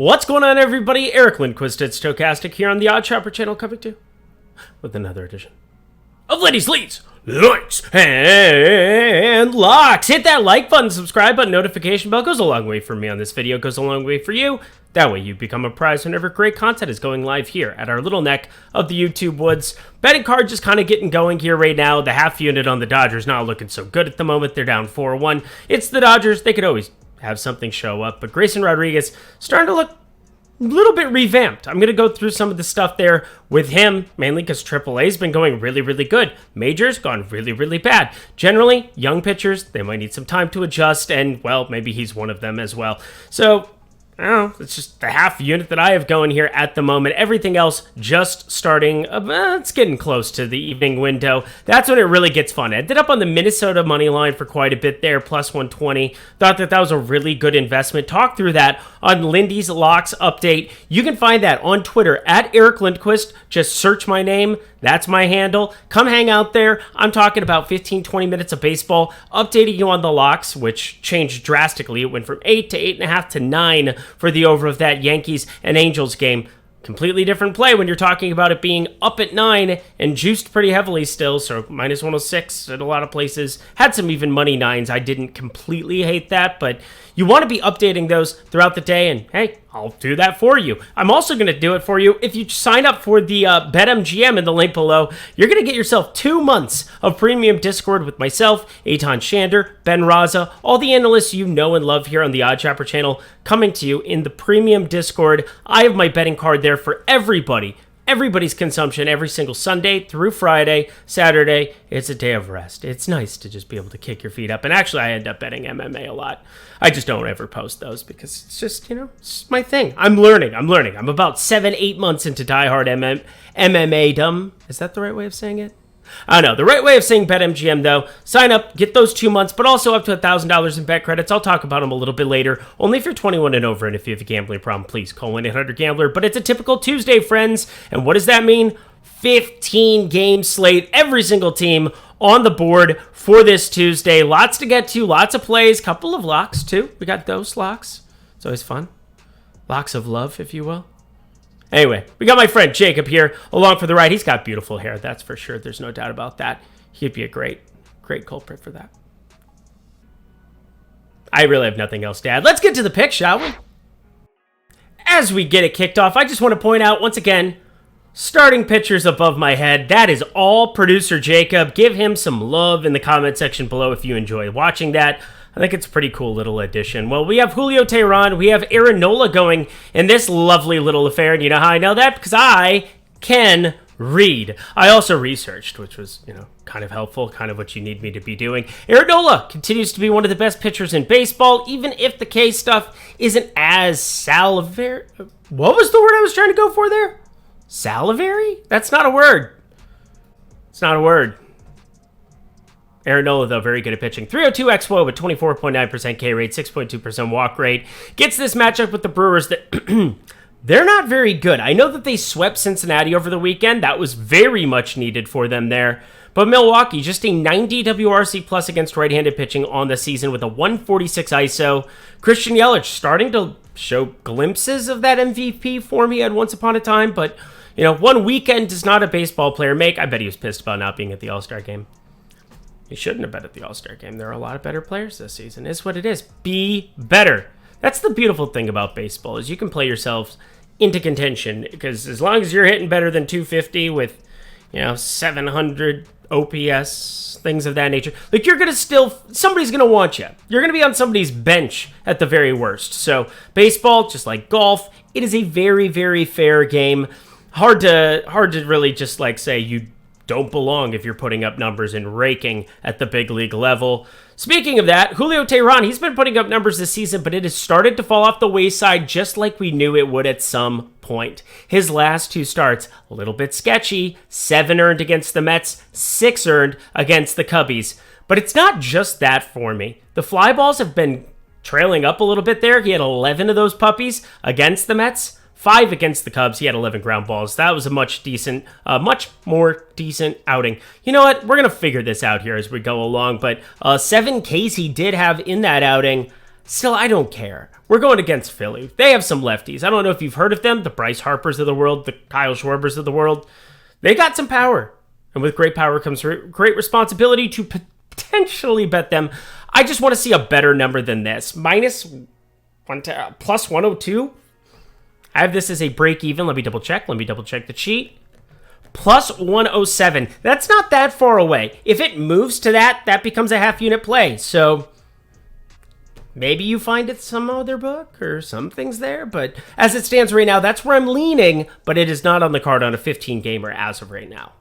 What's going on, everybody? Eric Lindquist at Stochastic here on the Odd Shopper channel, coming to you with another edition of Lindy's Leads, Likes, and Locks. Hit that like button, subscribe button, notification bell. Goes a long way for me on this video, goes a long way for you. That way you become a prize whenever great content is going live here at our little neck of the YouTube woods. Betting card just kind of getting going here right now. The half unit on the Dodgers not looking so good at the moment. They're down 4-1. It's the Dodgers. They could always have something show up, but Grayson Rodriguez starting to look a little bit revamped. I'm going to go through some of the stuff there with him, mainly because AAA's been going really, really good. Majors gone really, really bad. Generally, young pitchers, they might need some time to adjust, and, well, maybe he's one of them as well. So, I don't know, it's just the half unit that I have going here at the moment. Everything else just starting, it's getting close to the evening window. That's when it really gets fun. I ended up on the Minnesota money line for quite a bit there, plus 120. Thought that was a really good investment. Talk through that on Lindy's Locks Update. You can find that on Twitter at Eric Lindquist. Just search my name. That's my handle. Come hang out there. I'm talking about 15-20 minutes of baseball, updating you on the locks, which changed drastically. It went from 8 to 8.5 to 9 for the over of that Yankees and Angels game. Completely different play when you're talking about it being up at 9 and juiced pretty heavily still, so minus 106 at a lot of places. Had some even money 9s. I didn't completely hate that, but you want to be updating those throughout the day, and hey, I'll do that for you. I'm also going to do it for you. If you sign up for the BetMGM in the link below, you're going to get yourself 2 months of premium Discord with myself, Eitan Shander, Ben Raza, all the analysts you know and love here on the Odd Shopper channel coming to you in the premium Discord. I have my betting card there for everybody. Everybody's consumption every single Sunday through Friday, Saturday. It's a day of rest. It's nice to just be able to kick your feet up. And actually, I end up betting MMA a lot. I just don't ever post those because it's just, it's my thing. I'm learning. I'm about 7-8 months into diehard MMA-dom. Is that the right way of saying it? I don't know. The right way of saying BetMGM, though, sign up, get those 2 months, but also up to $1,000 in bet credits. I'll talk about them a little bit later. Only if you're 21 and over, and if you have a gambling problem, please call 1-800-GAMBLER. But it's a typical Tuesday, friends. And what does that mean? 15-game slate, every single team on the board for this Tuesday. Lots to get to, lots of plays, couple of locks, too. We got those locks. It's always fun. Locks of love, if you will. Anyway, we got my friend Jacob here along for the ride. He's got beautiful hair, that's for sure. There's no doubt about that. He'd be a great culprit for that. I really have nothing else to add. Let's get to the pick, shall we? As we get it kicked off, I just want to point out once again, starting pitchers above my head. That is all producer Jacob. Give him some love in the comment section below if you enjoy watching that. I think it's a pretty cool little addition. Well, we have Julio Teheran, we have Aaron Nola going in this lovely little affair, and you know how I know that? Because I can read. I also researched, which was, kind of helpful, kind of what you need me to be doing. Aaron Nola continues to be one of the best pitchers in baseball, even if the K stuff isn't as salivary. What was the word I was trying to go for there? Salivary? That's not a word. It's not a word. Aaron Nola, though, very good at pitching. 302 xWOB with 24.9% K rate, 6.2% walk rate. Gets this matchup with the Brewers that they're not very good. I know that they swept Cincinnati over the weekend. That was very much needed for them there. But Milwaukee, just a 90 WRC plus against right-handed pitching on the season with a 146 ISO. Christian Yelich starting to show glimpses of that MVP form he had once upon a time. But, one weekend does not a baseball player make. I bet he was pissed about not being at the All-Star game. He shouldn't have been at the All-Star game. There are a lot of better players this season. It's what it is. Be better. That's the beautiful thing about baseball is you can play yourselves into contention because as long as you're hitting better than 250 with, 700 OPS, things of that nature, like you're going to somebody's going to want you. You're going to be on somebody's bench at the very worst. So baseball, just like golf, it is a very, very fair game. Hard to really just say you don't belong if you're putting up numbers and raking at the big league level. Speaking of that, Julio Teheran, he's been putting up numbers this season, but it has started to fall off the wayside just like we knew it would at some point. His last 2 starts, a little bit sketchy. 7 earned against the Mets, 6 earned against the Cubbies. But it's not just that for me. The fly balls have been trailing up a little bit there. He had 11 of those puppies against the Mets. 5 against the Cubs. He had 11 ground balls. That was a much more decent outing. You know what? We're going to figure this out here as we go along. But 7 Ks he did have in that outing. Still, I don't care. We're going against Philly. They have some lefties. I don't know if you've heard of them, the Bryce Harpers of the world, the Kyle Schwarbers of the world. They got some power. And with great power comes great responsibility to potentially bet them. I just want to see a better number than this. Plus 102. I have this as a break even. Let me double check the sheet. Plus 107. That's not that far away. If it moves to that, that becomes a half unit play. So maybe you find it some other book or some things there. But as it stands right now, that's where I'm leaning. But it is not on the card on a 15-gamer as of right now.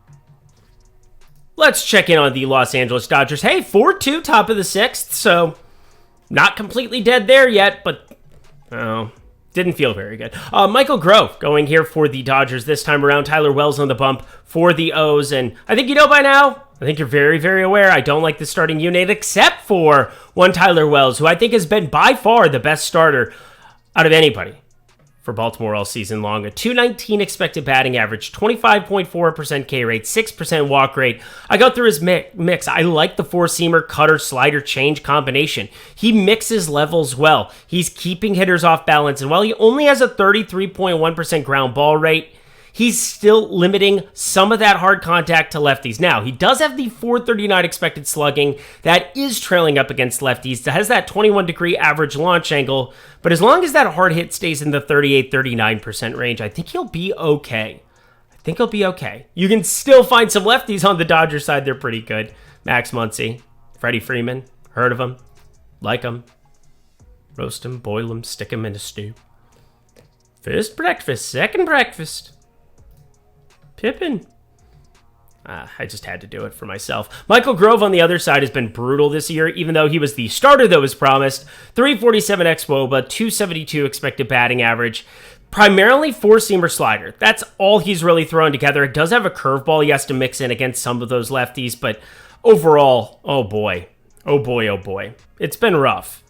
Let's check in on the Los Angeles Dodgers. Hey, 4-2, top of the 6th. So not completely dead there yet, but didn't feel very good. Michael Grove going here for the Dodgers this time around. Tyler Wells on the bump for the O's. And I think you know by now, I think you're very, very aware, I don't like the starting unit except for one Tyler Wells, who I think has been by far the best starter out of anybody for Baltimore all season long. A .219 expected batting average, 25.4% K rate, 6% walk rate. I go through his mix. I like the four-seamer, cutter, slider, change combination. He mixes levels well. He's keeping hitters off balance. And while he only has a 33.1% ground ball rate, he's still limiting some of that hard contact to lefties. Now, he does have the .439 expected slugging that is trailing up against lefties. It has that 21-degree average launch angle, but as long as that hard hit stays in the 38-39% range, I think he'll be okay. You can still find some lefties on the Dodgers side. They're pretty good. Max Muncy, Freddie Freeman, heard of him, like him, roast him, boil him, stick him in a stew. First breakfast, second breakfast. Pippin. I just had to do it for myself. Michael Grove on the other side has been brutal this year, even though he was the starter that was promised. 347 xWOBA, 272 expected batting average. Primarily four-seamer slider. That's all he's really thrown together. It does have a curveball he has to mix in against some of those lefties, but overall, oh boy. It's been rough.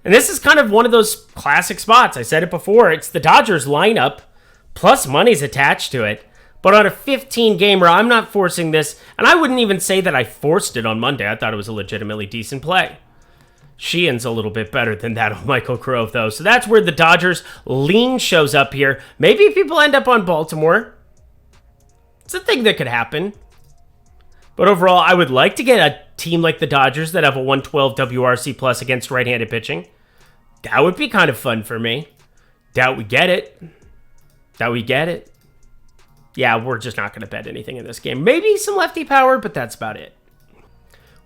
And this is kind of one of those classic spots. I said it before. It's the Dodgers lineup, plus money's attached to it. But on a 15-gamer, I'm not forcing this, and I wouldn't even say that I forced it on Monday. I thought it was a legitimately decent play. Sheehan's a little bit better than that of Michael Grove, though. So that's where the Dodgers lean shows up here. Maybe people end up on Baltimore. It's a thing that could happen. But overall, I would like to get a team like the Dodgers that have a 112 WRC plus against right-handed pitching. That would be kind of fun for me. Doubt we get it. Yeah, we're just not going to bet anything in this game. Maybe some lefty power, but that's about it.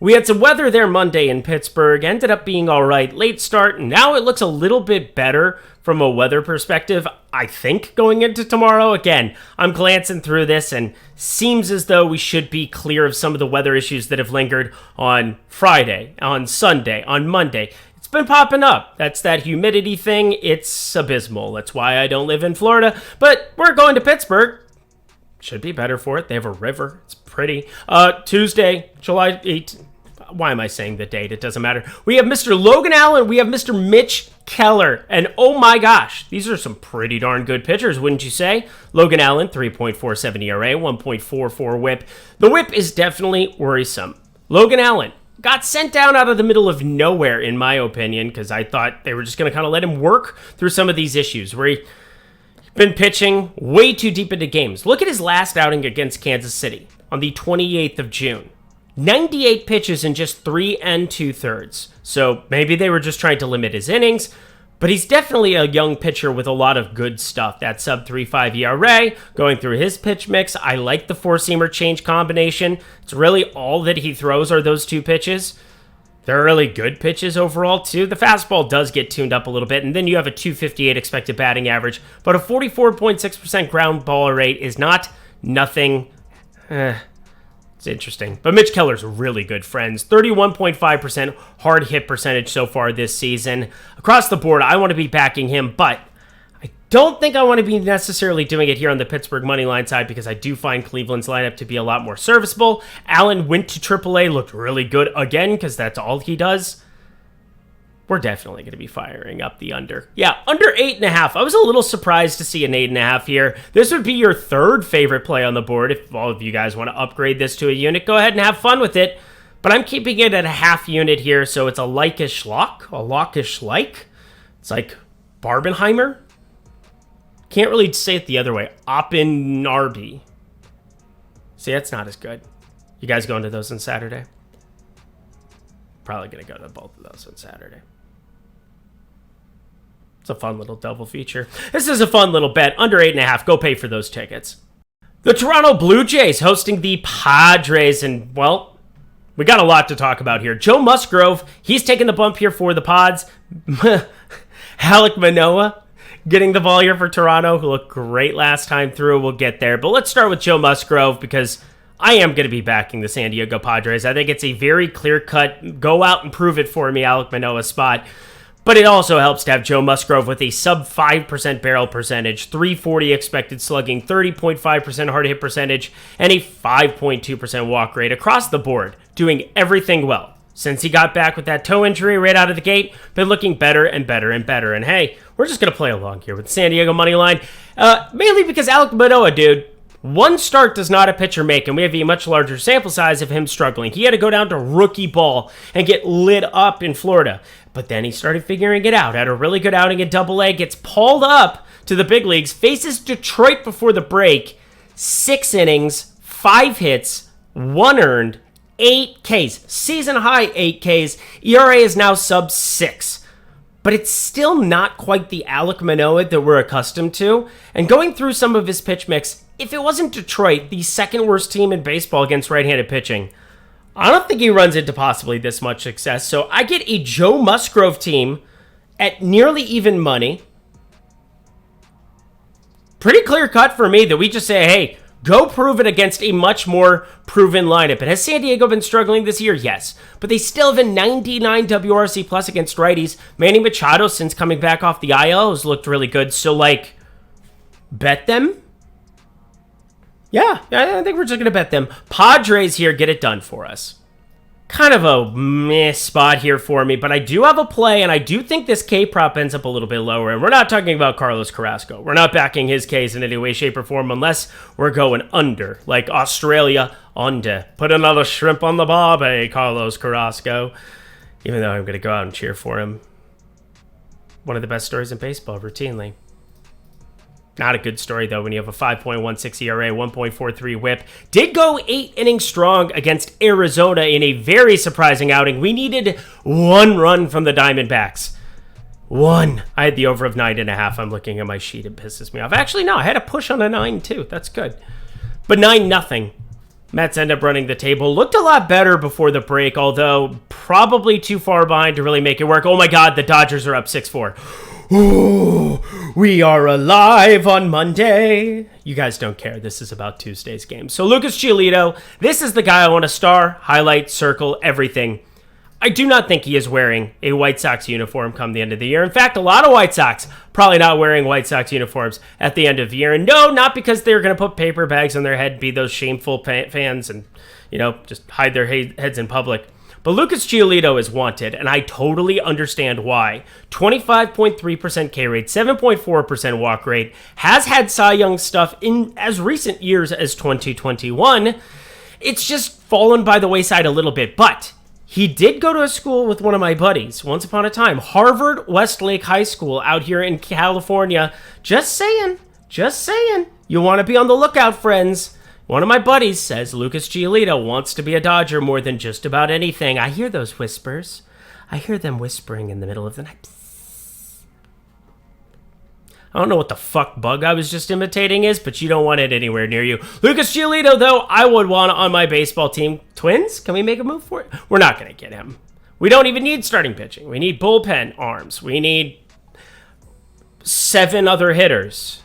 We had some weather there Monday in Pittsburgh. Ended up being all right. Late start. Now it looks a little bit better from a weather perspective, I think, going into tomorrow. Again, I'm glancing through this and seems as though we should be clear of some of the weather issues that have lingered on Friday, on Sunday, on Monday. It's been popping up. That's that humidity thing. It's abysmal. That's why I don't live in Florida. But we're going to Pittsburgh. Should be better for it. They have a river. It's pretty. Tuesday, July 8th. Why am I saying the date? It doesn't matter. We have Mr. Logan Allen. We have Mr. Mitch Keller. And oh my gosh, these are some pretty darn good pitchers, wouldn't you say? Logan Allen, 3.47 ERA, 1.44 whip. The whip is definitely worrisome. Logan Allen got sent down out of the middle of nowhere, in my opinion, because I thought they were just going to kind of let him work through some of these issues where he been pitching way too deep into games. Look at his last outing against Kansas City on the 28th of June. 98 pitches in just 3 2/3. So maybe they were just trying to limit his innings, but he's definitely a young pitcher with a lot of good stuff. That sub 3.5 ERA, going through his pitch mix. I like the four-seamer change combination. It's really all that he throws are those two pitches. They're really good pitches overall, too. The fastball does get tuned up a little bit, and then you have a 258 expected batting average, but a 44.6% ground ball rate is not nothing. It's interesting. But Mitch Keller's really good, friends. 31.5% hard hit percentage so far this season. Across the board, I want to be backing him, but I don't think I want to be necessarily doing it here on the Pittsburgh moneyline side because I do find Cleveland's lineup to be a lot more serviceable. Allen went to AAA, looked really good again because that's all he does. We're definitely going to be firing up the under. Yeah, under 8.5. I was a little surprised to see an 8.5 here. This would be your third favorite play on the board. If all of you guys want to upgrade this to a unit, go ahead and have fun with it. But I'm keeping it at a half unit here, so it's a like-ish lock, a lockish like. It's like Barbenheimer. Can't really say it the other way. Oppenarby. See, that's not as good. You guys going to those on Saturday? Probably going to go to both of those on Saturday. It's a fun little double feature. This is a fun little bet. Under 8.5. Go pay for those tickets. The Toronto Blue Jays hosting the Padres. And, well, we got a lot to talk about here. Joe Musgrove, he's taking the bump here for the Pods. Alek Manoah getting the ball here for Toronto, who looked great last time through. We'll get there. But let's start with Joe Musgrove because I am going to be backing the San Diego Padres. I think it's a very clear-cut, go out and prove it for me, Alek Manoah spot. But it also helps to have Joe Musgrove with a sub-5% barrel percentage, 340 expected slugging, 30.5% hard hit percentage, and a 5.2% walk rate across the board, doing everything well. Since he got back with that toe injury right out of the gate, been looking better and better and better. And hey, we're just going to play along here with San Diego money line, mainly because Alek Manoah, dude, one start does not a pitcher make, and we have a much larger sample size of him struggling. He had to go down to rookie ball and get lit up in Florida. But then he started figuring it out. Had a really good outing at Double-A, gets pulled up to the big leagues, faces Detroit before the break, 6 innings, 5 hits, 1 earned, 8 Ks. Season high 8 Ks. ERA is now sub 6. But it's still not quite the Alek Manoah that we're accustomed to. And going through some of his pitch mix, if it wasn't Detroit, the second worst team in baseball against right-handed pitching, I don't think he runs into possibly this much success. So I get a Joe Musgrove team at nearly even money. Pretty clear cut for me that we just say, hey, go prove it against a much more proven lineup. And has San Diego been struggling this year? Yes. But they still have a 99 WRC plus against righties. Manny Machado, since coming back off the IL, has looked really good. So, like, bet them? Yeah, I think we're just going to bet them. Padres here get it done for us. Kind of a meh spot here for me, but I do have a play, and I do think this K prop ends up a little bit lower. And we're not talking about Carlos Carrasco. We're not backing his Ks in any way, shape, or form unless we're going under, like Australia under. Put another shrimp on the barbie, Carlos Carrasco. Even though I'm going to go out and cheer for him. One of the best stories in baseball, routinely. Not a good story, though, when you have a 5.16 ERA, 1.43 whip. Did go 8 innings strong against Arizona in a very surprising outing. We needed 1 run from the Diamondbacks. 1. I had the over of 9.5. I'm looking at my sheet. It pisses me off. Actually, no, I had a push on a 9, too. That's good. But 9-0. Mets end up running the table. Looked a lot better before the break, although probably too far behind to really make it work. Oh, my God, the Dodgers are up 6-4. Ooh, we are alive on Monday. You guys don't care. This is about Tuesday's game. So Lucas Giolito, this is the guy I want to star, highlight, circle, everything. I do not think he is wearing a White Sox uniform come the end of the year. In fact, a lot of White Sox probably not wearing White Sox uniforms at the end of the year. And no, not because they're going to put paper bags on their head, be those shameful fans and, just hide their heads in public. But Lucas Giolito is wanted, and I totally understand why. 25.3% K rate, 7.4% walk rate, has had Cy Young stuff in as recent years as 2021. It's just fallen by the wayside a little bit, but he did go to a school with one of my buddies once upon a time, Harvard Westlake High School out here in California. Just saying. You want to be on the lookout, friends. One of my buddies says Lucas Giolito wants to be a Dodger more than just about anything. I hear those whispers. I hear them whispering in the middle of the night. Psst. I don't know what the fuck bug I was just imitating is, but you don't want it anywhere near you. Lucas Giolito, though, I would want on my baseball team. Twins? Can we make a move for it? We're not going to get him. We don't even need starting pitching. We need bullpen arms. We need 7 other hitters.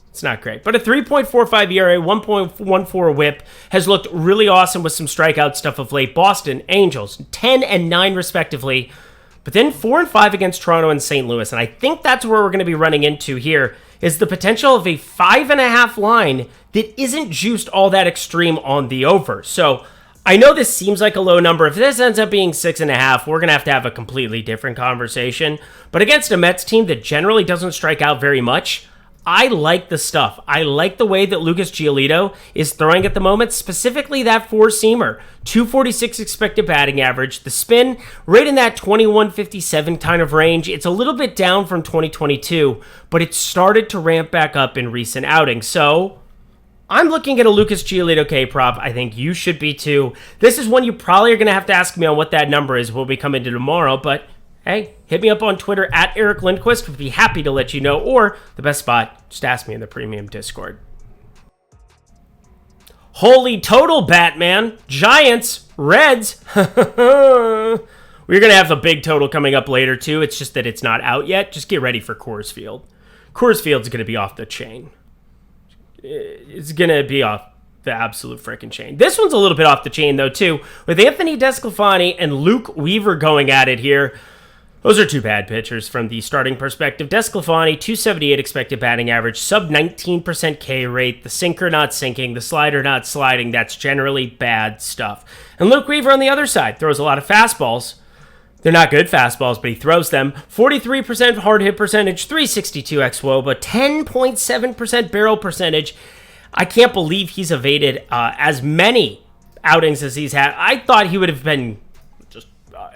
It's not great. But a 3.45 ERA, 1.14 whip has looked really awesome with some strikeout stuff of late. Boston, Angels, 10 and 9 respectively. But then 4 and 5 against Toronto and St. Louis. And I think that's where we're going to be running into here is the potential of a 5.5 line that isn't juiced all that extreme on the over. So I know this seems like a low number. If this ends up being 6.5, we're going to have a completely different conversation. But against a Mets team that generally doesn't strike out very much, I like the stuff. I like the way that Lucas Giolito is throwing at the moment, specifically that four-seamer. 246 expected batting average. The spin, right in that 2157 kind of range. It's a little bit down from 2022, but it started to ramp back up in recent outings. So I'm looking at a Lucas Giolito K prop. I think you should be too. This is one you probably are going to have to ask me on what that number is when we come into tomorrow, but hey, hit me up on Twitter at Eric Lindquist. Would be happy to let you know. Or the best spot, just ask me in the premium Discord. Holy total, Batman. Giants, Reds. We're going to have a big total coming up later, too. It's just that it's not out yet. Just get ready for Coors Field. Coors Field's going to be off the chain. It's going to be off the absolute freaking chain. This one's a little bit off the chain, though, too. With Anthony DeSclafani and Luke Weaver going at it here. Those are two bad pitchers from the starting perspective. DeSclafani, 278 expected batting average, sub 19% K rate, the sinker not sinking, the slider not sliding. That's generally bad stuff. And Luke Weaver on the other side throws a lot of fastballs. They're not good fastballs, but he throws them. 43% hard hit percentage, 362 xWOBA, 10.7% barrel percentage. I can't believe he's evaded as many outings as he's had. I thought he would have been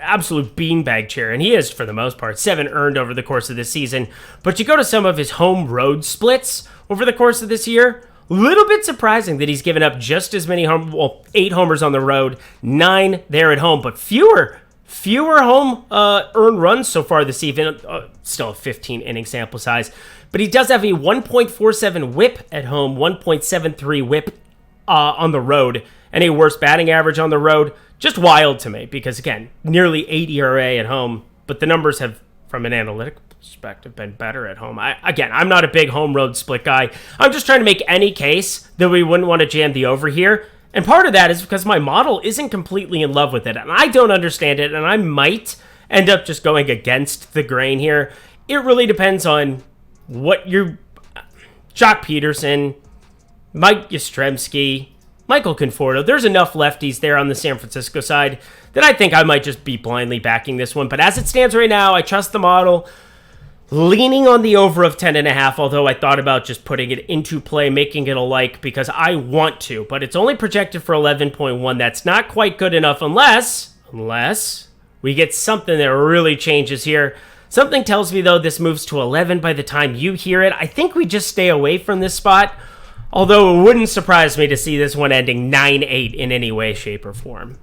absolute beanbag chair, and he is for the most part. 7 earned over the course of this season. But you go to some of his home road splits over the course of this year, a little bit surprising that he's given up just as many 8 homers on the road, 9 there at home, but fewer home earned runs so far this season. Still a 15 inning sample size, but he does have a 1.47 whip at home, 1.73 whip on the road, and a worse batting average on the road. Just wild to me because, again, nearly 8 ERA at home, but the numbers have, from an analytic perspective, been better at home. I'm not a big home road split guy. I'm just trying to make any case that we wouldn't want to jam the over here. And part of that is because my model isn't completely in love with it, and I don't understand it, and I might end up just going against the grain here. It really depends on what your Jock Peterson, Mike Yastrzemski, Michael Conforto. There's enough lefties there on the San Francisco side that I think I might just be blindly backing this one. But as it stands right now, I trust the model, leaning on the over of 10.5, although I thought about just putting it into play, making it a like, because I want to. But it's only projected for 11.1. That's not quite good enough unless we get something that really changes here. Something tells me, though, this moves to 11 by the time you hear it. I think we just stay away from this spot. Although it wouldn't surprise me to see this one ending 9-8 in any way, shape, or form.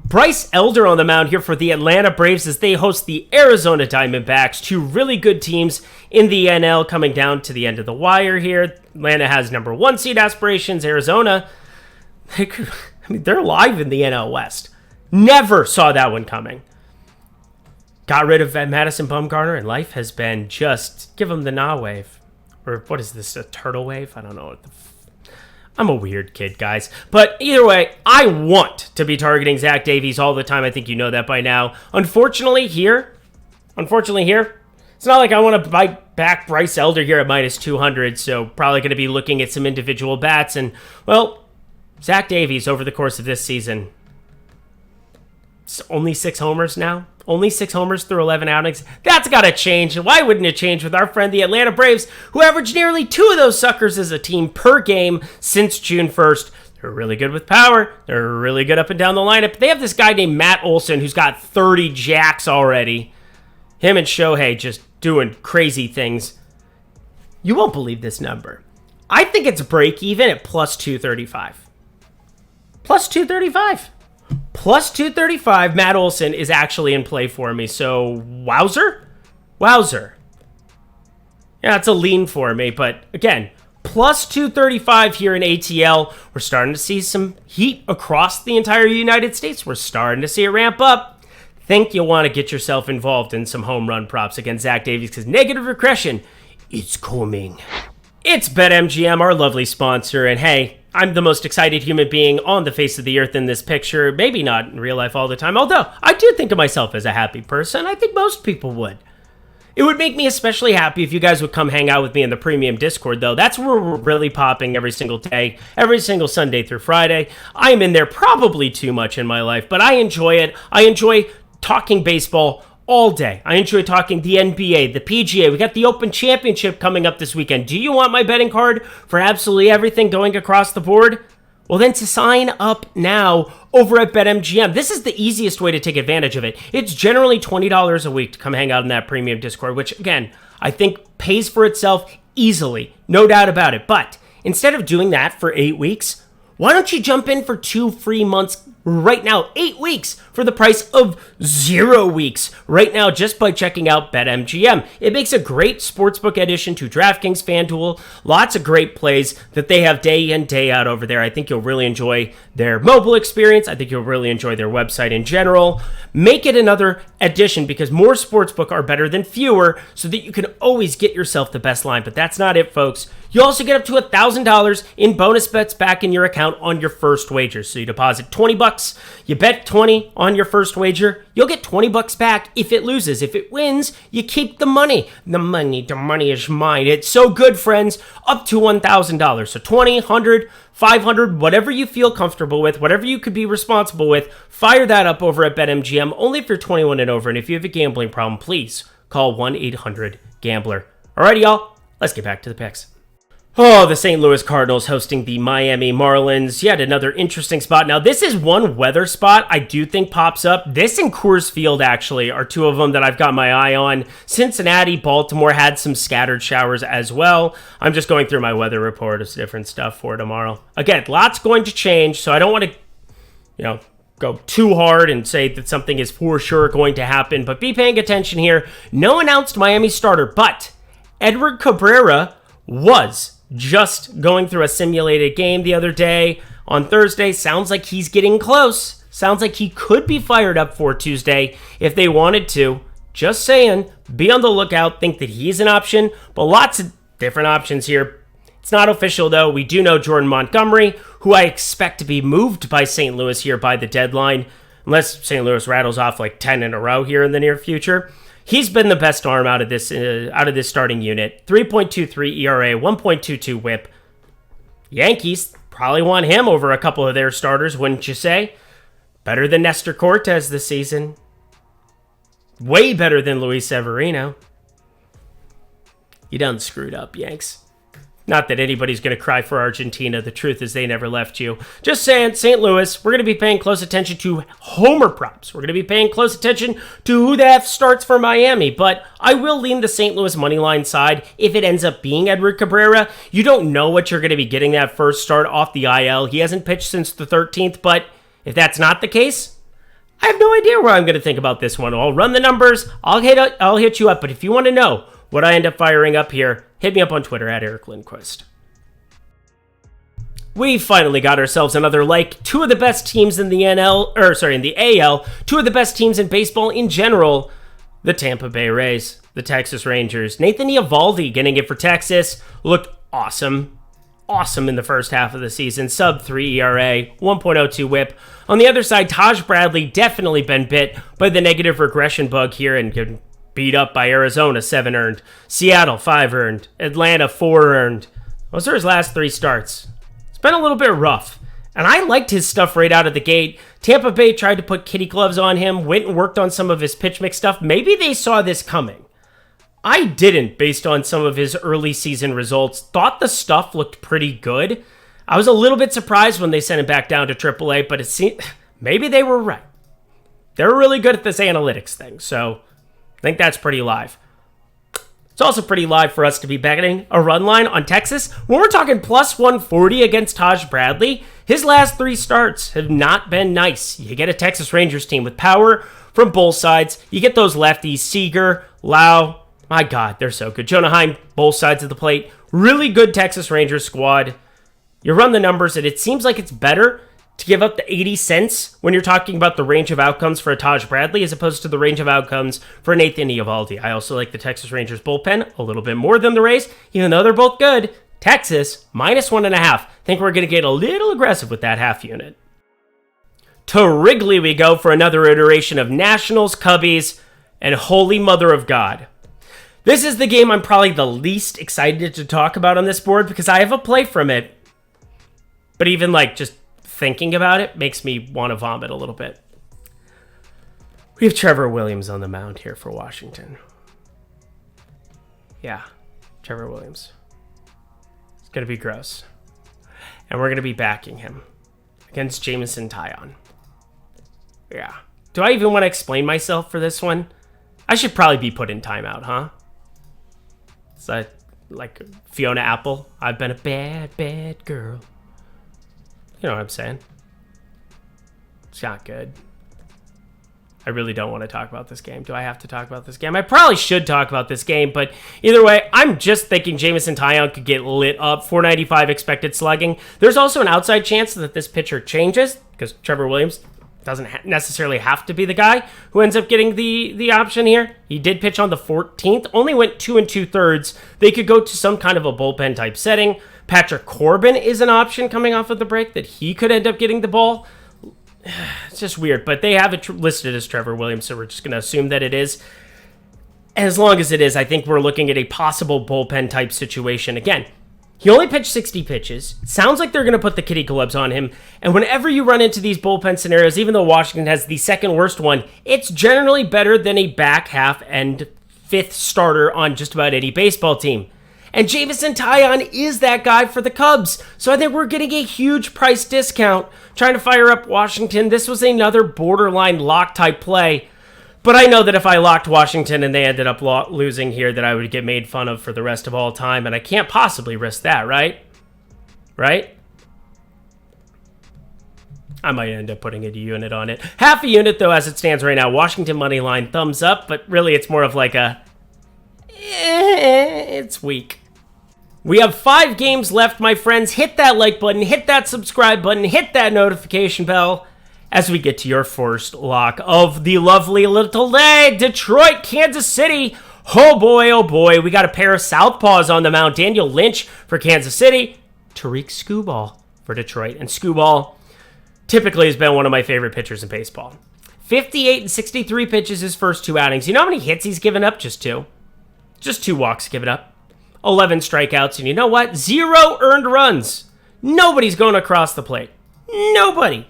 Bryce Elder on the mound here for the Atlanta Braves as they host the Arizona Diamondbacks, two really good teams in the NL coming down to the end of the wire here. Atlanta has number 1 seed aspirations. Arizona, they're live in the NL West. Never saw that one coming. Got rid of Madison Bumgarner, and life has been just give him the nah wave. Or what is this, a turtle wave? I don't know. I'm a weird kid, guys. But either way, I want to be targeting Zach Davies all the time. I think you know that by now. Unfortunately here, it's not like I want to buy back Bryce Elder here at minus 200. So probably going to be looking at some individual bats. And, well, Zach Davies over the course of this season, it's only 6 homers now. Only 6 homers through 11 outings. That's got to change. Why wouldn't it change with our friend the Atlanta Braves, who averaged nearly 2 of those suckers as a team per game since June 1st? They're really good with power. They're really good up and down the lineup. They have this guy named Matt Olson who's got 30 jacks already. Him and Shohei just doing crazy things. You won't believe this number. I think it's break even at plus 235. Plus 235. Plus 235, Matt Olson is actually in play for me. So, wowzer. Yeah, it's a lean for me. But, again, plus 235 here in ATL. We're starting to see some heat across the entire United States. We're starting to see it ramp up. Think you'll want to get yourself involved in some home run props against Zach Davies because negative regression, it's coming. It's BetMGM, our lovely sponsor. And, hey, I'm the most excited human being on the face of the earth in this picture. Maybe not in real life all the time, although I do think of myself as a happy person. I think most people would. It would make me especially happy if you guys would come hang out with me in the premium Discord, though. That's where we're really popping every single day, every single Sunday through Friday. I'm in there probably too much in my life, but I enjoy it. I enjoy talking baseball all day. I enjoy talking the NBA, the PGA. We got the Open Championship coming up this weekend. Do you want my betting card for absolutely everything going across the board? Well, then to sign up now over at BetMGM. This is the easiest way to take advantage of it. It's generally $20 a week to come hang out in that premium Discord, which, again, I think pays for itself easily. No doubt about it. But instead of doing that for 8 weeks, why don't you jump in for 2 free months right now? 8 weeks for the price of 0 weeks right now just by checking out BetMGM. It makes a great sportsbook addition to DraftKings, FanDuel. Lots of great plays that they have day in, day out over there. I think you'll really enjoy their mobile experience. I think you'll really enjoy their website in general. Make it another addition because more sportsbook are better than fewer so that you can always get yourself the best line. But that's not it, folks. You also get up to $1,000 in bonus bets back in your account on your first wager. So you deposit $20, you bet 20 on your first wager, you'll get $20 back if it loses. If it wins, you keep the money. The money is mine. It's so good, friends. Up to $1,000. So 20, 100, 500, whatever you feel comfortable with, whatever you could be responsible with, fire that up over at BetMGM, only if you're 21 and over. And if you have a gambling problem, please call 1-800-GAMBLER. Alrighty, y'all, let's get back to the picks. Oh, the St. Louis Cardinals hosting the Miami Marlins. Yet another interesting spot. Now, this is one weather spot I do think pops up. This and Coors Field, actually, are two of them that I've got my eye on. Cincinnati, Baltimore had some scattered showers as well. I'm just going through my weather report of different stuff for tomorrow. Again, lots going to change, so I don't want to, go too hard and say that something is for sure going to happen, but be paying attention here. No announced Miami starter, but Edward Cabrera was just going through a simulated game the other day on Thursday. Sounds like he's getting close. Sounds like he could be fired up for Tuesday if they wanted to. Just saying, be on the lookout. Think that he's an option, but lots of different options here. It's not official, though. We do know Jordan Montgomery, who I expect to be moved by St. Louis here by the deadline, unless St. Louis rattles off like 10 in a row here in the near future. He's been the best arm out of this starting unit. 3.23 ERA, 1.22 WHIP. Yankees probably want him over a couple of their starters, wouldn't you say? Better than Nestor Cortez this season. Way better than Luis Severino. You done screwed up, Yanks. Not that anybody's going to cry for Argentina. The truth is they never left you. Just saying, St. Louis, we're going to be paying close attention to homer props. We're going to be paying close attention to who the F starts for Miami. But I will lean the St. Louis moneyline side if it ends up being Edward Cabrera. You don't know what you're going to be getting that first start off the IL. He hasn't pitched since the 13th. But if that's not the case, I have no idea where I'm going to think about this one. I'll run the numbers. I'll hit you up. But if you want to know what I end up firing up here, hit me up on Twitter at Eric Lindquist. We finally got ourselves another like. Two of the best teams in the in the AL. Two of the best teams in baseball in general. The Tampa Bay Rays, the Texas Rangers. Nathan Eovaldi getting it for Texas. Looked awesome. Awesome in the first half of the season. Sub 3 ERA, 1.02 WHIP. On the other side, Taj Bradley definitely been bit by the negative regression bug here and getting beat up by Arizona, 7 earned. Seattle, 5 earned. Atlanta, 4 earned. Those are his last 3 starts. It's been a little bit rough. And I liked his stuff right out of the gate. Tampa Bay tried to put kitty gloves on him, went and worked on some of his pitch mix stuff. Maybe they saw this coming. I didn't, based on some of his early season results. Thought the stuff looked pretty good. I was a little bit surprised when they sent him back down to AAA, but it seemed maybe they were right. They're really good at this analytics thing, so I think that's pretty live. It's also pretty live for us to be betting a run line on Texas. When we're talking plus 140 against Taj Bradley, his last 3 starts have not been nice. You get a Texas Rangers team with power from both sides. You get those lefties, Seager, Lau. My God, they're so good. Jonah Heim, both sides of the plate. Really good Texas Rangers squad. You run the numbers, and it seems like it's better to give up the 80 cents when you're talking about the range of outcomes for a Taj Bradley as opposed to the range of outcomes for Nathan Eovaldi. I also like the Texas Rangers bullpen a little bit more than the Rays, even though they're both good. Texas, minus 1.5. Think we're going to get a little aggressive with that half unit. To Wrigley we go for another iteration of Nationals, Cubbies, and Holy Mother of God. This is the game I'm probably the least excited to talk about on this board because I have a play from it. But even just thinking about it makes me want to vomit a little bit. We have Trevor Williams on the mound here for Washington. Yeah, Trevor Williams. It's going to be gross. And we're going to be backing him against Jameson Taillon. Yeah. Do I even want to explain myself for this one? I should probably be put in timeout, huh? Is that like Fiona Apple? I've been a bad, bad girl. You know what I'm saying? It's not good. I really don't want to talk about this game. Do I have to talk about this game? I probably should talk about this game, but either way, I'm just thinking Jameson Taillon could get lit up. 495 expected slugging. There's also an outside chance that this pitcher changes because Trevor Williams doesn't necessarily have to be the guy who ends up getting the option here. He did pitch on the 14th, only went 2 2/3. They could go to some kind of a bullpen type setting. Patrick Corbin is an option coming off of the break that he could end up getting the ball. It's just weird, but they have it listed as Trevor Williams, so we're just going to assume that it is. As long as it is, I think we're looking at a possible bullpen type situation. Again, he only pitched 60 pitches. Sounds like they're going to put the kitty gloves on him. And whenever you run into these bullpen scenarios, even though Washington has the second worst one, it's generally better than a back half and fifth starter on just about any baseball team. And Jameson Taillon is that guy for the Cubs. So I think we're getting a huge price discount trying to fire up Washington. This was another borderline lock type play. But I know that if I locked Washington and they ended up losing here, that I would get made fun of for the rest of all time. And I can't possibly risk that, right? Right? I might end up putting a unit on it. Half a unit, though, as it stands right now. Washington money line, thumbs up. But really, it's more of like a... it's weak. We have 5 games left, my friends. Hit that like button, hit that subscribe button, hit that notification bell as we get to your first lock of the lovely little day. Detroit, Kansas City. Oh boy, we got a pair of southpaws on the mound. Daniel Lynch for Kansas City. Tariq Skubal for Detroit. And Skubal typically has been one of my favorite pitchers in baseball. 58 and 63 pitches his first 2 outings. You know how many hits he's given up? Just 2. Just 2 walks given up. 11 strikeouts, and you know what? 0 earned runs. Nobody's going across the plate. Nobody.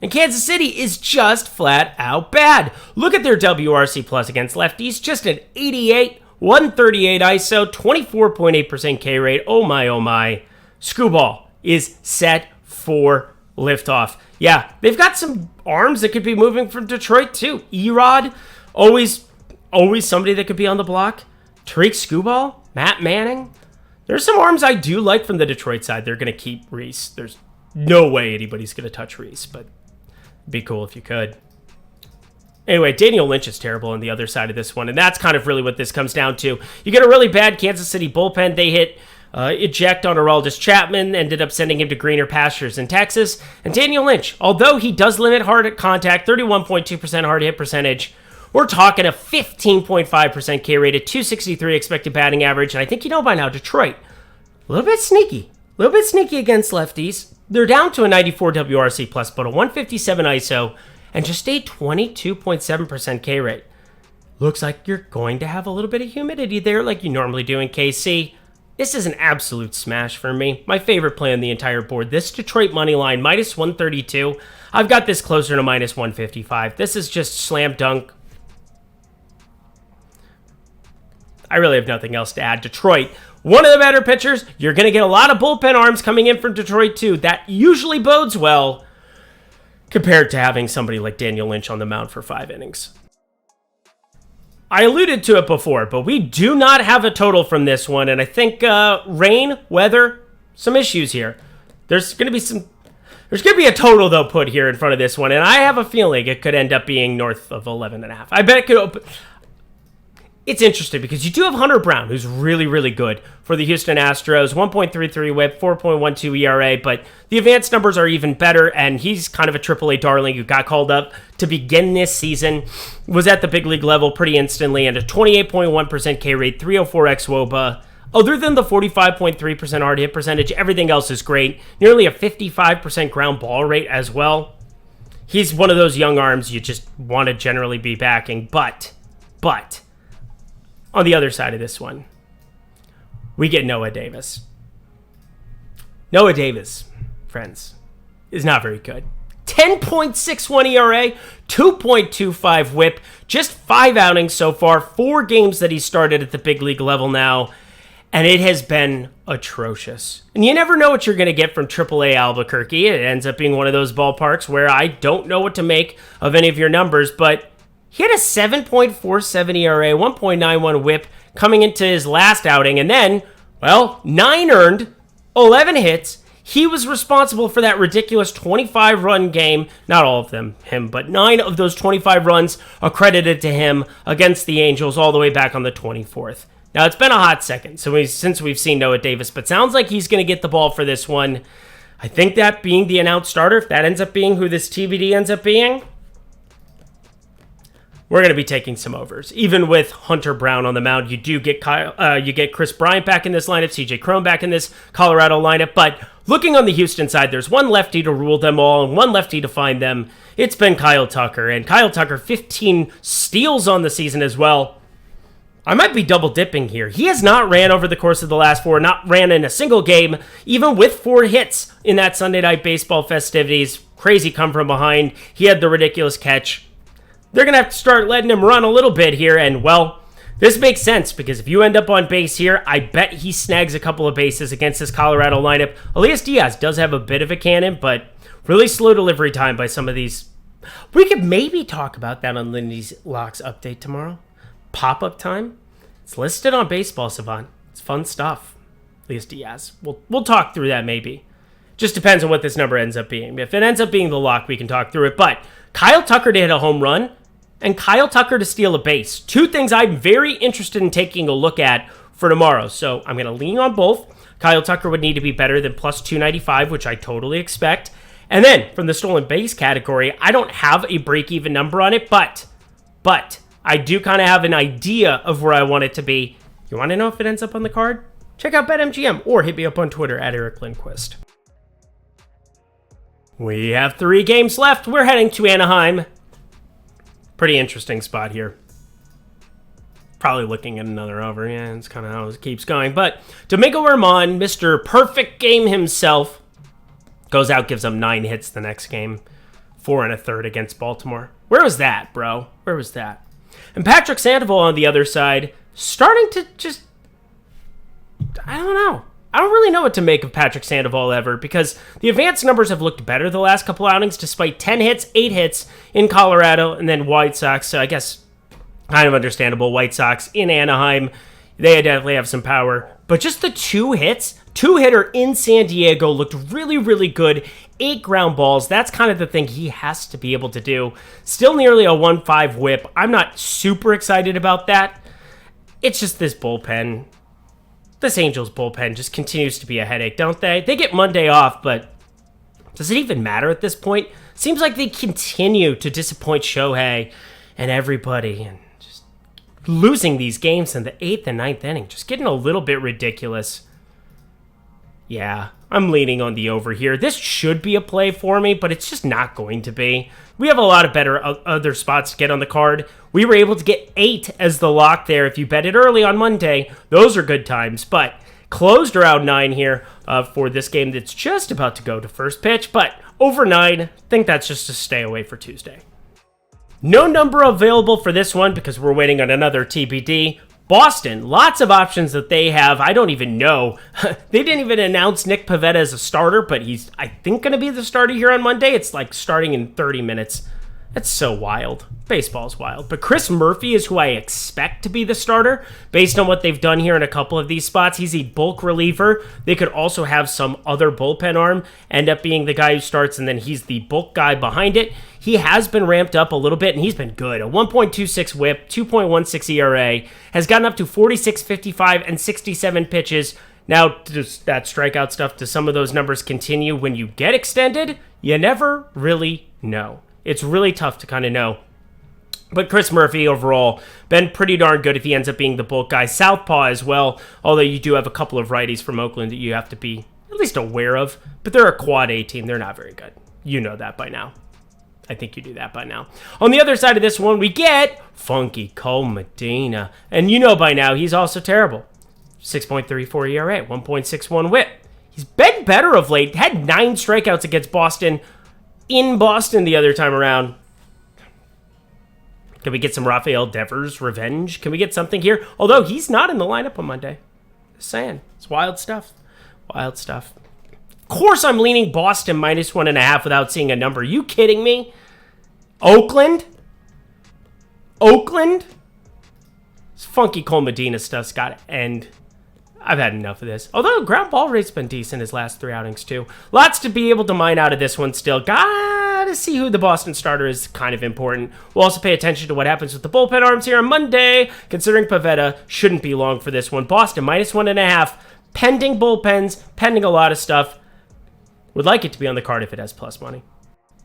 And Kansas City is just flat out bad. Look at their WRC plus against lefties. Just an 88, 138 ISO, 24.8% K rate. Oh my. Skubal is set for liftoff. Yeah, they've got some arms that could be moving from Detroit too. Erod, always somebody that could be on the block. Tariq Skubal, Matt Manning. There's some arms I do like from the Detroit side. They're going to keep Reese. There's no way anybody's going to touch Reese, but it'd be cool if you could. Anyway, Daniel Lynch is terrible on the other side of this one, and that's kind of really what this comes down to. You get a really bad Kansas City bullpen. They hit eject on Aroldis Chapman, ended up sending him to greener pastures in Texas. And Daniel Lynch, although he does limit hard at contact, 31.2% hard hit percentage, we're talking a 15.5% K rate at 263 expected batting average. And I think you know by now, Detroit, a little bit sneaky against lefties. They're down to a 94 WRC plus, but a 157 ISO and just a 22.7% K rate. Looks like you're going to have a little bit of humidity there like you normally do in KC. This is an absolute smash for me. My favorite play on the entire board. This Detroit money line, minus 132. I've got this closer to minus 155. This is just slam dunk. I really have nothing else to add. Detroit, one of the better pitchers. You're going to get a lot of bullpen arms coming in from Detroit, too. That usually bodes well compared to having somebody like Daniel Lynch on the mound for 5 innings. I alluded to it before, but we do not have a total from this one, and I think rain, weather, some issues here. There's going to be a total, though, put here in front of this one, and I have a feeling it could end up being north of 11.5. I bet it could open... It's interesting because you do have Hunter Brown, who's really, really good for the Houston Astros. 1.33 whip, 4.12 ERA, but the advanced numbers are even better, and he's kind of a AAA darling who got called up to begin this season, was at the big league level pretty instantly, and a 28.1% K rate, 304 xWOBA. Other than the 45.3% hard hit percentage, everything else is great. Nearly a 55% ground ball rate as well. He's one of those young arms you just want to generally be backing, but... on the other side of this one, we get Noah Davis. Noah Davis, friends, is not very good. 10.61 ERA, 2.25 whip, just 5 outings so far, 4 games that he started at the big league level now, and it has been atrocious. And you never know what you're going to get from AAA Albuquerque. It ends up being one of those ballparks where I don't know what to make of any of your numbers, but he had a 7.47 ERA, 1.91 whip coming into his last outing, and then, well, 9 earned, 11 hits. He was responsible for that ridiculous 25-run game. Not all of them, him, but 9 of those 25 runs accredited to him against the Angels all the way back on the 24th. Now, it's been a hot second since we've seen Noah Davis, but sounds like he's going to get the ball for this one. I think that being the announced starter, if that ends up being who this TBD ends up being, we're going to be taking some overs. Even with Hunter Brown on the mound, you do get you get Chris Bryant back in this lineup, CJ Cron back in this Colorado lineup. But looking on the Houston side, there's one lefty to rule them all and one lefty to find them. It's been Kyle Tucker. And Kyle Tucker, 15 steals on the season as well. I might be double dipping here. He has not ran over the course of the last 4, not ran in a single game, even with 4 hits in that Sunday Night Baseball festivities. Crazy come from behind. He had the ridiculous catch. They're going to have to start letting him run a little bit here, and, well, this makes sense, because if you end up on base here, I bet he snags a couple of bases against this Colorado lineup. Elias Diaz does have a bit of a cannon, but really slow delivery time by some of these. We could maybe talk about that on Lindy's Locks update tomorrow. Pop-up time. It's listed on Baseball Savant. It's fun stuff. Elias Diaz. We'll talk through that maybe. Just depends on what this number ends up being. If it ends up being the lock, we can talk through it. But Kyle Tucker to hit a home run and Kyle Tucker to steal a base. 2 things I'm very interested in taking a look at for tomorrow. So I'm going to lean on both. Kyle Tucker would need to be better than plus 295, which I totally expect. And then from the stolen base category, I don't have a break-even number on it, but I do kind of have an idea of where I want it to be. You want to know if it ends up on the card? Check out BetMGM or hit me up on Twitter at Eric Lindquist. We have 3 games left. We're heading to Anaheim. Pretty interesting spot here. Probably looking at another over. Yeah, it's kind of how it keeps going. But Domingo Germán, Mr. Perfect Game himself, goes out, gives them 9 hits the next game. 4 1/3 against Baltimore. Where was that, bro? Where was that? And Patrick Sandoval on the other side, starting to just, I don't know. I don't really know what to make of Patrick Sandoval ever, because the advanced numbers have looked better the last couple outings, despite 10 hits, 8 hits in Colorado, and then White Sox. So I guess kind of understandable. White Sox in Anaheim, they definitely have some power. But just the 2 hits, 2-hitter in San Diego looked really, really good. 8 ground balls. That's kind of the thing he has to be able to do. Still nearly a 1.5 whip. I'm not super excited about that. It's just this bullpen. This Angels bullpen just continues to be a headache, don't they? They get Monday off, but does it even matter at this point? Seems like they continue to disappoint Shohei and everybody, and just losing these games in the 8th and 9th inning, just getting a little bit ridiculous. Yeah, I'm leaning on the over here. This should be a play for me, but it's just not going to be. We have a lot of better other spots to get on the card. We were able to get 8 as the lock there. If you bet it early on Monday, those are good times. But closed around 9 here for this game that's just about to go to first pitch. But over 9, I think that's just a stay away for Tuesday. No number available for this one because we're waiting on another TBD. Boston, lots of options that they have. I don't even know. They didn't even announce Nick Pivetta as a starter, but he's, I think, going to be the starter here on Monday. It's like starting in 30 minutes. That's so wild. Baseball's wild. But Chris Murphy is who I expect to be the starter based on what they've done here in a couple of these spots. He's a bulk reliever. They could also have some other bullpen arm end up being the guy who starts, and then he's the bulk guy behind it. He has been ramped up a little bit, and he's been good. A 1.26 whip, 2.16 ERA, has gotten up to 46, 55, and 67 pitches. Now, does that strikeout stuff, does some of those numbers continue when you get extended? You never really know. It's really tough to kind of know. But Chris Murphy, overall, been pretty darn good if he ends up being the bulk guy. Southpaw as well, although you do have a couple of righties from Oakland that you have to be at least aware of. But they're a quad A team. They're not very good. You know that by now. I think you do that by now. On the other side of this one, we get Funky Cole Medina. And you know by now, he's also terrible. 6.34 ERA, 1.61 whip. He's been better of late. Had 9 strikeouts against Boston in Boston the other time around. Can we get some Rafael Devers revenge? Can we get something here? Although he's not in the lineup on Monday. Just saying. It's wild stuff. Wild stuff. Of course I'm leaning Boston -1.5 without seeing a number. Are you kidding me? Oakland? This funky Cole Medina stuff's got to end. I've had enough of this. Although ground ball rate's been decent his last 3 outings too. Lots to be able to mine out of this one still. Gotta see who the Boston starter is, kind of important. We'll also pay attention to what happens with the bullpen arms here on Monday, considering Pivetta shouldn't be long for this one. Boston -1.5, pending bullpens, pending a lot of stuff. Would like it to be on the card if it has plus money.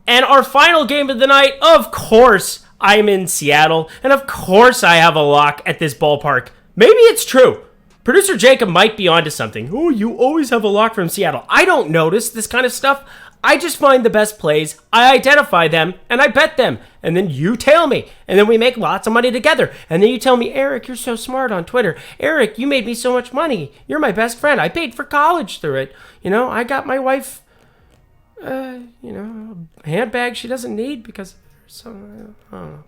And our final game of the night, of course, I'm in Seattle. And of course I have a lock at this ballpark. Maybe it's true. Producer Jacob might be onto something. Oh, you always have a lock from Seattle. I don't notice this kind of stuff. I just find the best plays, I identify them, and I bet them. And then you tail me. And then we make lots of money together. And then you tell me, Eric, you're so smart on Twitter. Eric, you made me so much money. You're my best friend. I paid for college through it. You know, I got my wife, a handbag she doesn't need because some, I don't know.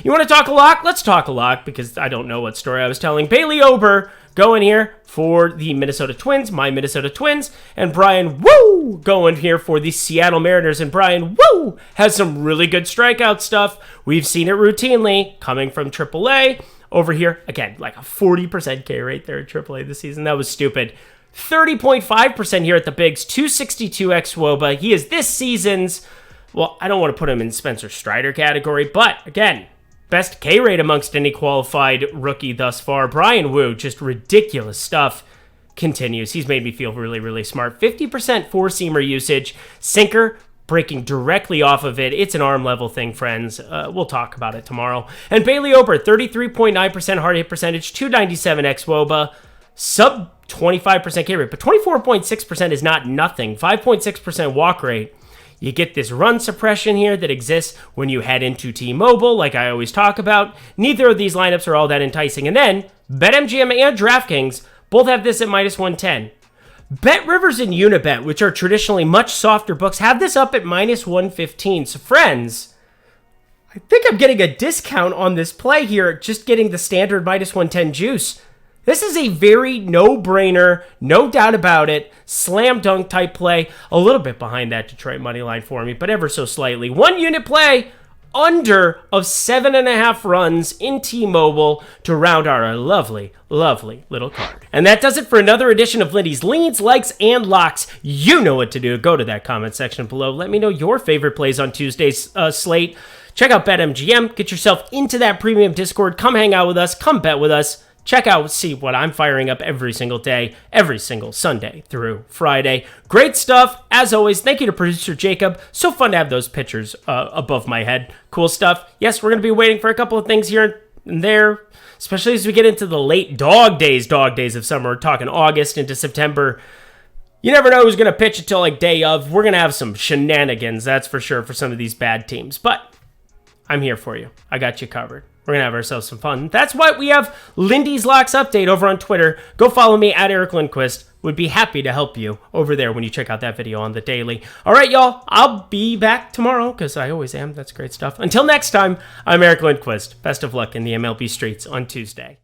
You want to talk a lock? Let's talk a lock because I don't know what story I was telling. Bailey Ober going here for the Minnesota Twins, my Minnesota Twins, and Brian Woo going here for the Seattle Mariners. And Brian Woo has some really good strikeout stuff. We've seen it routinely coming from AAA. Over here, again, like a 40% K rate there at AAA this season. That was stupid. 30.5% here at the Bigs, 262 xWOBA. He is this season's, well, I don't want to put him in Spencer Strider category, but again, best K rate amongst any qualified rookie thus far. Brian Woo, just ridiculous stuff. Continues. He's made me feel really, really smart. 50% four-seamer usage. Sinker breaking directly off of it. It's an arm level thing, friends. We'll talk about it tomorrow. And Bailey Ober, 33.9% hard hit percentage, 297 xWOBA, sub 25% K rate, but 24.6% is not nothing. 5.6% walk rate. You get this run suppression here that exists when you head into T-Mobile, like I always talk about. Neither of these lineups are all that enticing. And then, BetMGM and DraftKings both have this at -110. BetRivers and Unibet, which are traditionally much softer books, have this up at -115. So friends, I think I'm getting a discount on this play here, just getting the standard -110 juice. This is a very no-brainer, no doubt about it, slam dunk type play. A little bit behind that Detroit money line for me, but ever so slightly. 1 unit play, under of 7.5 runs in T-Mobile to round out our lovely, lovely little card. And that does it for another edition of Lindy's Leans, Likes, and Locks. You know what to do. Go to that comment section below. Let me know your favorite plays on Tuesday's slate. Check out BetMGM. Get yourself into that premium Discord. Come hang out with us. Come bet with us. Check out, see what I'm firing up every single day, every single Sunday through Friday. Great stuff. As always, thank you to producer Jacob. So fun to have those pictures above my head. Cool stuff. Yes, we're going to be waiting for a couple of things here and there, especially as we get into the late dog days of summer. We're talking August into September. You never know who's going to pitch until like day of. We're going to have some shenanigans, that's for sure, for some of these bad teams. But I'm here for you. I got you covered. We're going to have ourselves some fun. That's why we have Lindy's Locks Update over on Twitter. Go follow me at Eric Lindquist. Would be happy to help you over there when you check out that video on the daily. All right, y'all. I'll be back tomorrow because I always am. That's great stuff. Until next time, I'm Eric Lindquist. Best of luck in the MLB streets on Tuesday.